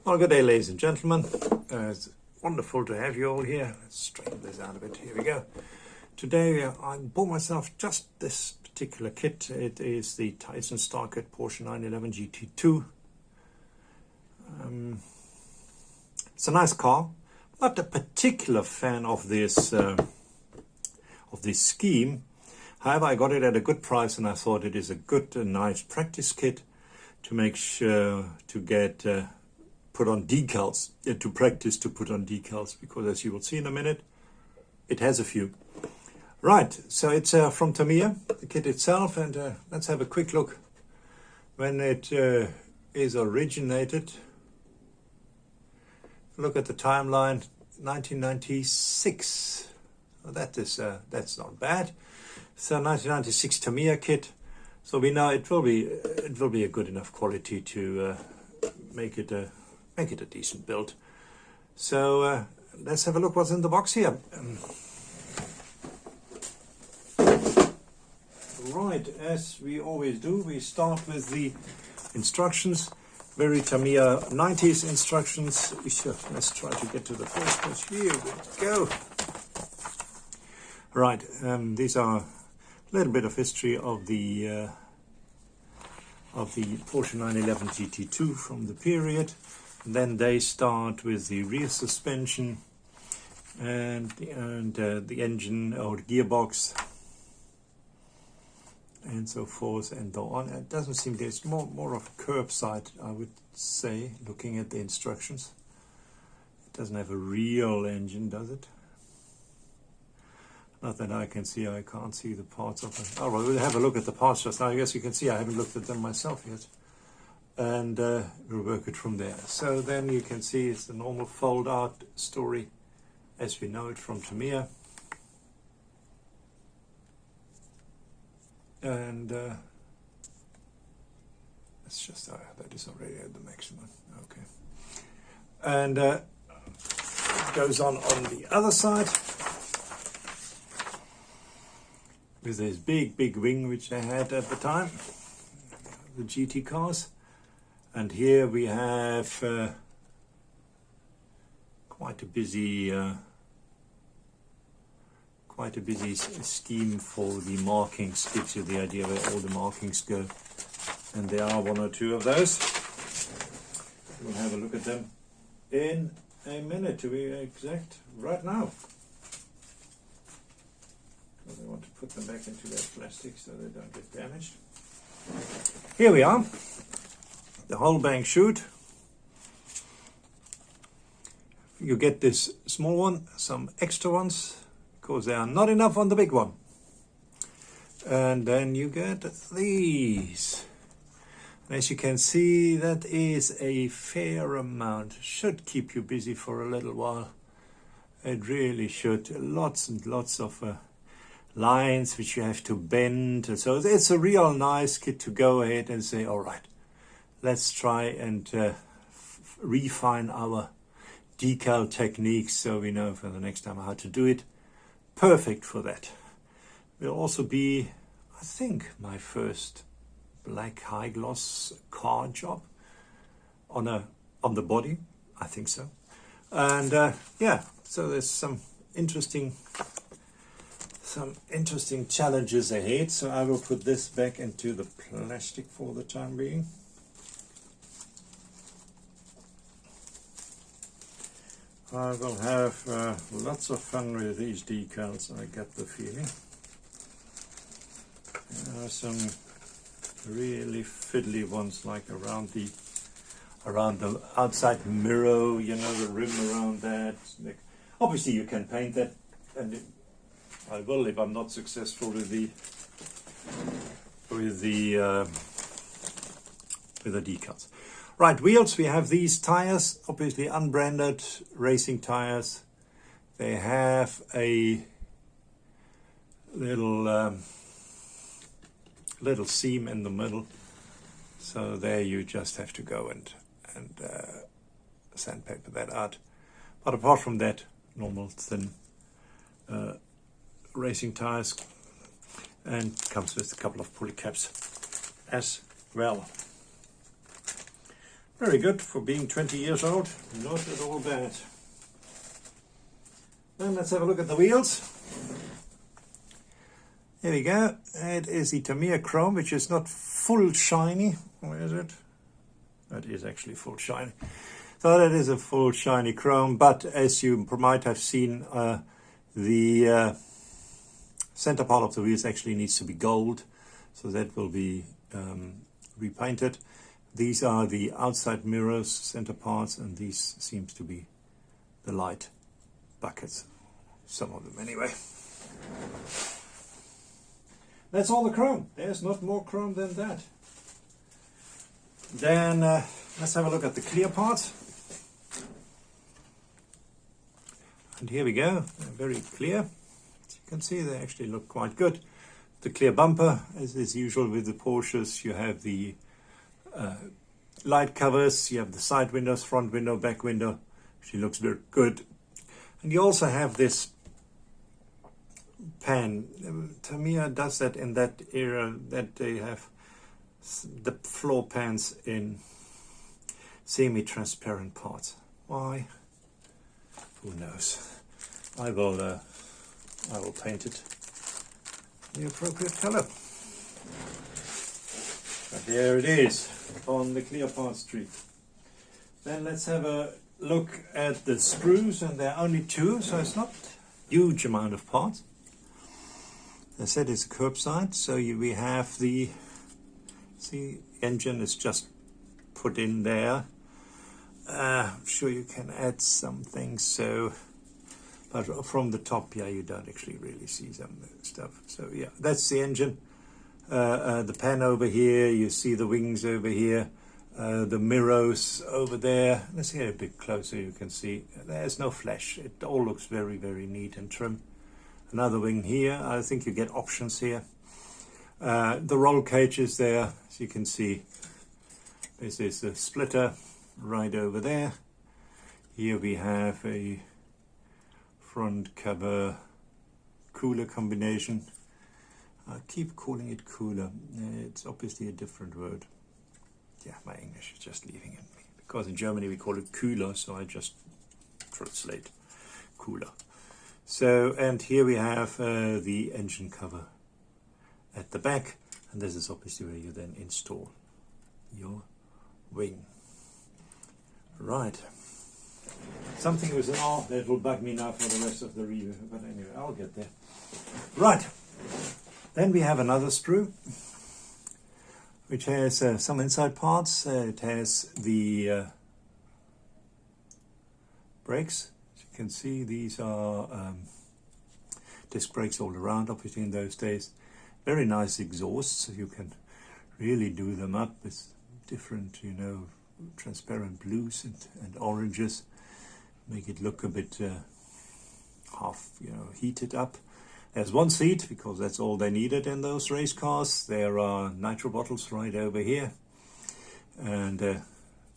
Well, good day, ladies and gentlemen. It's wonderful to have you all here. Let's straighten this out a bit. Here we go. Today I bought myself just this particular kit. It is the Taisan Starcard Porsche 911 GT2. It's a nice car. Not a particular fan of this scheme. However, I got it at a good price, and I thought it is a good, nice practice kit to make sure to get put on decals, to practice to put on decals, because as you will see in a minute, it has a few. Right, so it's from Tamiya, the kit itself, and let's have a quick look when it is originated. Look at the timeline, 1996. Well, that's not bad. So 1996 Tamiya kit. So we know it will be a good enough quality to make it a decent build. So let's have a look what's in the box here. Right, as we always do, we start with the instructions. Very Tamiya 90s instructions. Let's try to get to the first page. Here we go. Right, these are a little bit of history of the Porsche 911 GT2 from the period. And then they start with the rear suspension and the engine or the gearbox and so forth and so on. It doesn't seem there's more of a curbside, I would say, looking at the instructions. It doesn't have a real engine, does it? Not that I can see. I can't see the parts of it. Oh, well, we'll have a look at the parts just now. I guess you can see I haven't looked at them myself yet. And we'll work it from there. So then you can see it's the normal fold out story as we know it from Tamiya. And it's just that is already at the maximum. Okay. And it goes on the other side with this big wing which they had at the time, the GT cars. And here we have quite a busy scheme for the markings. Gives you the idea where all the markings go, and there are one or two of those. We'll have a look at them in a minute, to be exact, right now. I want to put them back into their plastic so they don't get damaged. Here we are. The whole bang chute. You get this small one, some extra ones, because there are not enough on the big one. And then you get these. As you can see, that is a fair amount. Should keep you busy for a little while. It really should. Lots and lots of lines which you have to bend. So it's a real nice kit to go ahead and say, all right, let's try and refine our decal techniques so we know for the next time how to do it. Perfect for that. Will also be, I think, my first black high gloss car job on the body. I think so. And yeah, so there's some interesting challenges ahead. So I will put this back into the plastic for the time being. I will have lots of fun with these decals, I get the feeling. There are some really fiddly ones, like around the outside mirror, you know, the rim around that. Obviously you can paint that, and I will if I'm not successful with the decals. Right, wheels, we have these tires, obviously unbranded racing tires. They have a little seam in the middle, so there you just have to go and sandpaper that out. But apart from that, normal thin racing tires, and comes with a couple of pulley caps as well. Very good for being 20 years old, not at all bad. Then let's have a look at the wheels. Here we go. It is the Tamiya Chrome, which is not full shiny. Where is it? That is actually full shiny. So that is a full shiny chrome, but as you might have seen, the center part of the wheels actually needs to be gold, so that will be repainted. These are the outside mirrors, center parts, and these seems to be the light buckets, some of them anyway. That's all the chrome. There's not more chrome than that. Then let's have a look at the clear parts. And here we go, they're very clear. As you can see, they actually look quite good. The clear bumper, as is usual with the Porsches, you have the light covers, you have the side windows, front window, back window. She looks very good. And you also have this pan. Tamiya does that in that era, that they have the floor pans in semi-transparent parts. Why? Who knows? I will paint it the appropriate color. But there it is on the clear parts tree. Then let's have a look at the sprues, and there are only two, so it's not a huge amount of parts. As I said, it's a curbside, so we have the engine is just put in there. I'm sure you can add some things, so, but from the top, yeah, you don't actually really see some stuff. So yeah, that's the engine. The pan over here, you see the wings over here, the mirrors over there. Let's get a bit closer, you can see there's no flash. It all looks very, very neat and trim. Another wing here, I think you get options here. The roll cage is there, as you can see. This is the splitter right over there. Here we have a front cover cooler combination. I keep calling it cooler. It's obviously a different word. Yeah, my English is just leaving it. Because in Germany we call it cooler, so I just translate cooler. So, and here we have the engine cover at the back, and this is obviously where you then install your wing. Right. Something with an R that will bug me now for the rest of the review, but anyway, I'll get there. Right. Then we have another sprue, which has some inside parts. It has the brakes. As you can see, these are disc brakes all around, obviously in those days. Very nice exhausts, so you can really do them up with different, you know, transparent blues and oranges. Make it look a bit half, you know, heated up. There's one seat, because that's all they needed in those race cars. There are nitro bottles right over here. And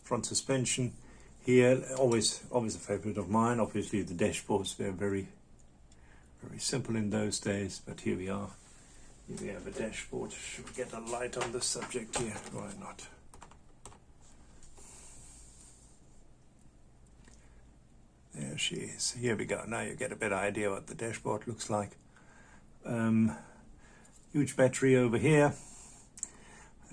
front suspension here, always a favorite of mine. Obviously the dashboards were very, very simple in those days, but here we are. Here we have a dashboard. Should we get a light on the subject here? Why not? There she is. Here we go. Now you get a better idea what the dashboard looks like. Huge battery over here.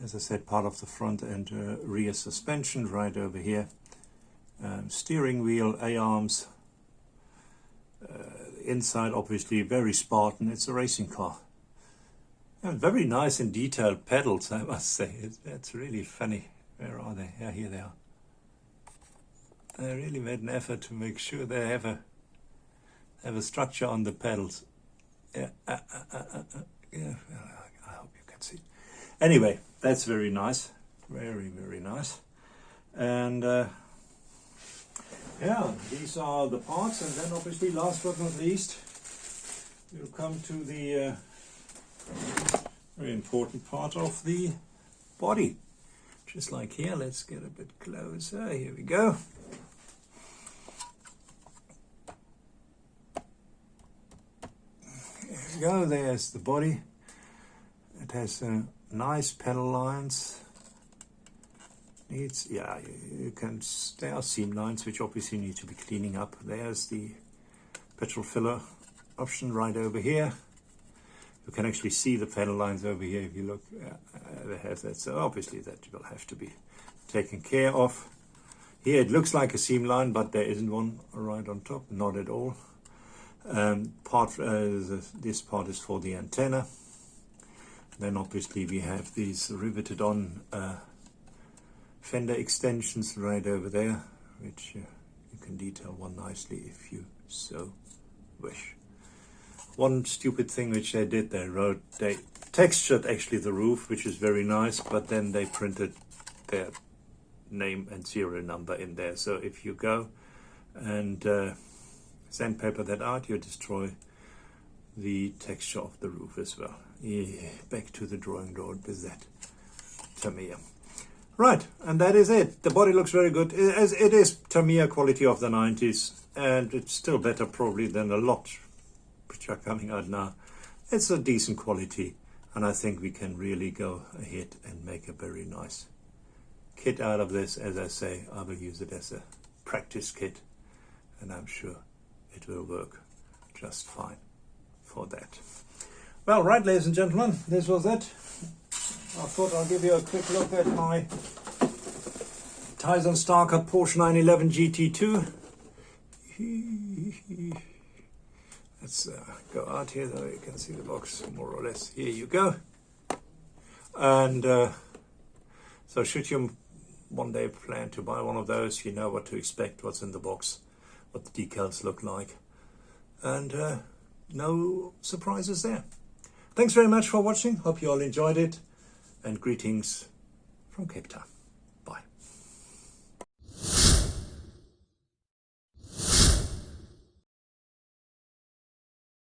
As I said, part of the front and rear suspension right over here. Steering wheel, A-arms. Inside, obviously, very Spartan. It's a racing car. And very nice and detailed pedals, I must say. That's really funny. Where are they? Yeah, here they are. They really made an effort to make sure they have a structure on the pedals. Yeah, yeah, I hope you can see. Anyway, that's very nice. Very, very nice. And yeah, these are the parts. And then obviously, last but not least, we'll come to the very important part of the body. Just like here, let's get a bit closer. Here we go. There we go, there's the body. It has nice pedal lines. needs, yeah, you can, there are seam lines which obviously need to be cleaning up. There's the petrol filler option right over here. You can actually see the panel lines over here if you look. They have that, so obviously that will have to be taken care of. Here it looks like a seam line, but there isn't one right on top, not at all. This part is for the antenna. Then obviously we have these riveted on fender extensions right over there, which you can detail one nicely if you so wish. One stupid thing which they did, they textured actually the roof, which is very nice, but then they printed their name and serial number in there. So if you go and sandpaper that out, you destroy the texture of the roof as well. Yeah, back to the drawing board with that Tamiya. Right, and that is it. The body looks very good. It is Tamiya quality of the 90s, and it's still better probably than a lot which are coming out now. It's a decent quality, and I think we can really go ahead and make a very nice kit out of this. As I say, I will use it as a practice kit, and I'm sure it will work just fine for that. Well, right, ladies and gentlemen, this was it. I thought I'll give you a quick look at my Taisan Starcard Porsche 911 GT2. Let's go out here, though you can see the box more or less. Here you go. And so should you one day plan to buy one of those, you know what to expect, what's in the box, what the decals look like, and no surprises there. Thanks very much for watching. Hope you all enjoyed it, and greetings from Cape Town.